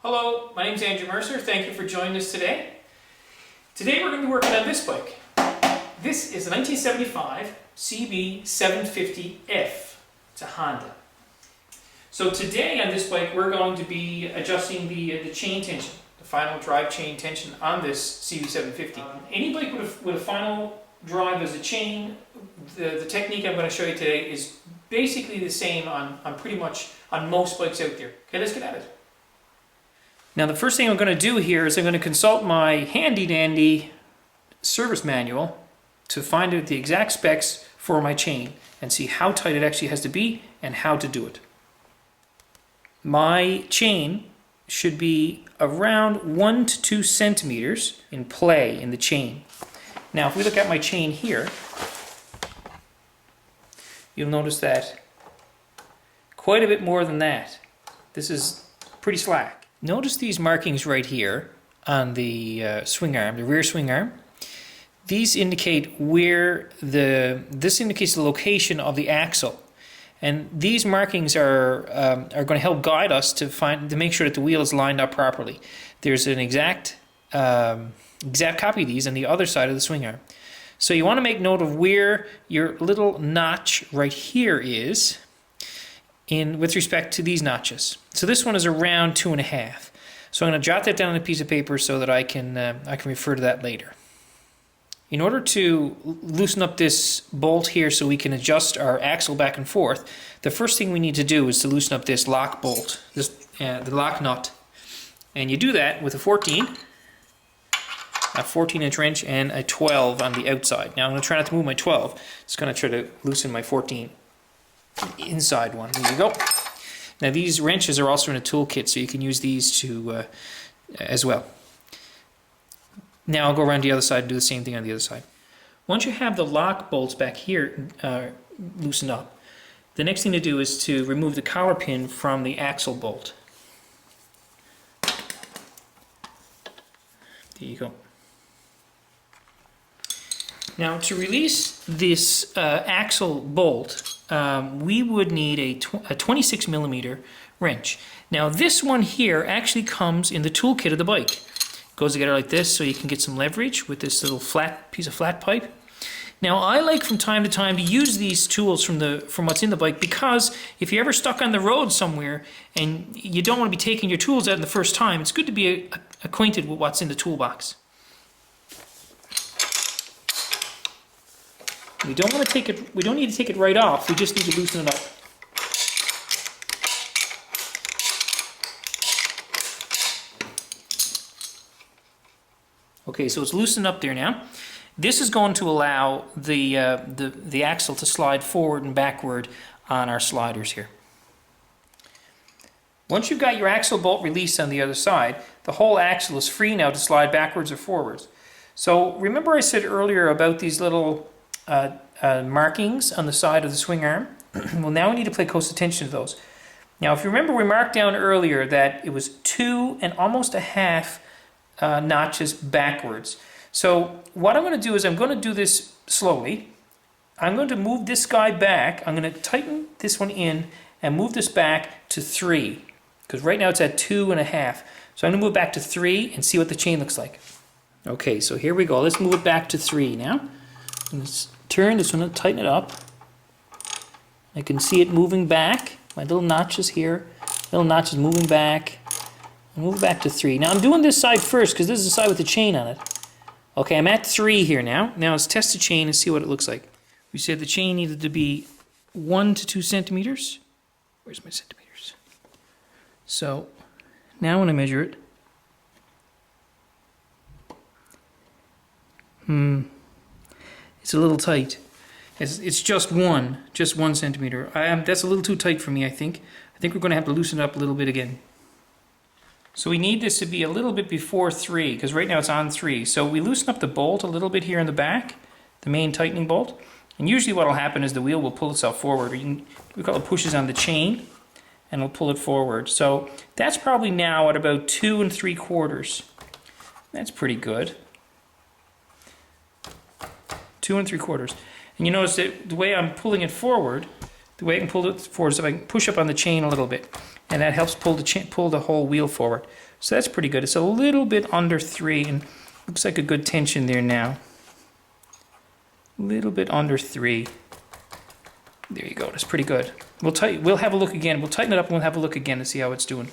Hello, my name is Andrew Mercer. Thank you for joining us today. Today we're going to be working on this bike. This is a 1975 CB750F. It's a Honda. So today on this bike we're going to be adjusting the chain tension, the final drive chain tension on this CB750. Any bike with a final drive as a chain, the technique I'm going to show you today is basically the same on pretty much on most bikes out there. Okay, let's get at it. Now the first thing I'm going to do here is I'm going to consult my handy dandy service manual to find out the exact specs for my chain and see how tight it actually has to be and how to do it. My chain should be around 1 to 2 centimeters in play in the chain. Now if we look at my chain here, you'll notice that quite a bit more than that. This is pretty slack. Notice these markings right here on the swing arm, the rear swing arm. These indicate where this indicates the location of the axle, and these markings are going to help guide us to make sure that the wheel is lined up properly. There's an exact copy of these on the other side of the swing arm. So you want to make note of where your little notch right here is with respect to these notches. So this one is around 2.5. So I'm going to jot that down on a piece of paper so that I can refer to that later. In order to loosen up this bolt here so we can adjust our axle back and forth, the first thing we need to do is to loosen up this lock bolt, the lock nut. And you do that with a 14-inch wrench and a 12 on the outside. Now I'm going to try not to move my 12. Just going to try to loosen my 14 inside one. There you go. Now these wrenches are also in a toolkit, so you can use these to as well. Now I'll go around the other side and do the same thing on the other side. Once you have the lock bolts back here loosened up, the next thing to do is to remove the collar pin from the axle bolt. There you go. Now to release this axle bolt, we would need a 26 millimeter wrench. Now this one here actually comes in the toolkit of the bike. It goes together like this so you can get some leverage with this little piece of flat pipe. Now I like from time to time to use these tools from what's in the bike, because if you're ever stuck on the road somewhere and you don't want to be taking your tools out in the first time, it's good to be acquainted with what's in the toolbox. We don't want to take it. We don't need to take it right off. We just need to loosen it up. Okay, so it's loosened up there now. This is going to allow the axle to slide forward and backward on our sliders here. Once you've got your axle bolt released on the other side, the whole axle is free now to slide backwards or forwards. So remember I said earlier about these little markings on the side of the swing arm? Well, now we need to pay close attention to those. Now, if you remember, we marked down earlier that it was 2 and almost a half notches backwards. So what I'm going to do is I'm going to do this slowly. I'm going to move this guy back. I'm going to tighten this one in and move this back to 3, because right now it's at 2.5. So I'm going to move it back to 3 and see what the chain looks like. Okay, so here we go. Let's move it back to 3 now. Let's turn this one and tighten it up. I can see it moving back. My little notches here. Little notches moving back. Move it back to 3. Now I'm doing this side first because this is the side with the chain on it. Okay, I'm at 3 here now. Now let's test the chain and see what it looks like. We said the chain needed to be 1 to 2 centimeters. Where's my centimeters? So now when I measure it, it's a little tight. It's just 1 centimeter. That's a little too tight for me, I think. I think we're going to have to loosen it up a little bit again. So we need this to be a little bit before 3, because right now it's on 3. So we loosen up the bolt a little bit here in the back, the main tightening bolt. And usually what will happen is the wheel will pull itself forward. We call it pushes on the chain, and it'll pull it forward. So that's probably now at about 2 3/4. That's pretty good. 2 3/4. And you notice that the way I'm pulling it forward, the way I can pull it forward is if I can push up on the chain a little bit. and that helps pull the whole wheel forward. So that's pretty good. It's a little bit under 3, and looks like a good tension there now. A little bit under 3. There you go. That's pretty good. We'll have a look again. We'll tighten it up and we'll have a look again to see how it's doing.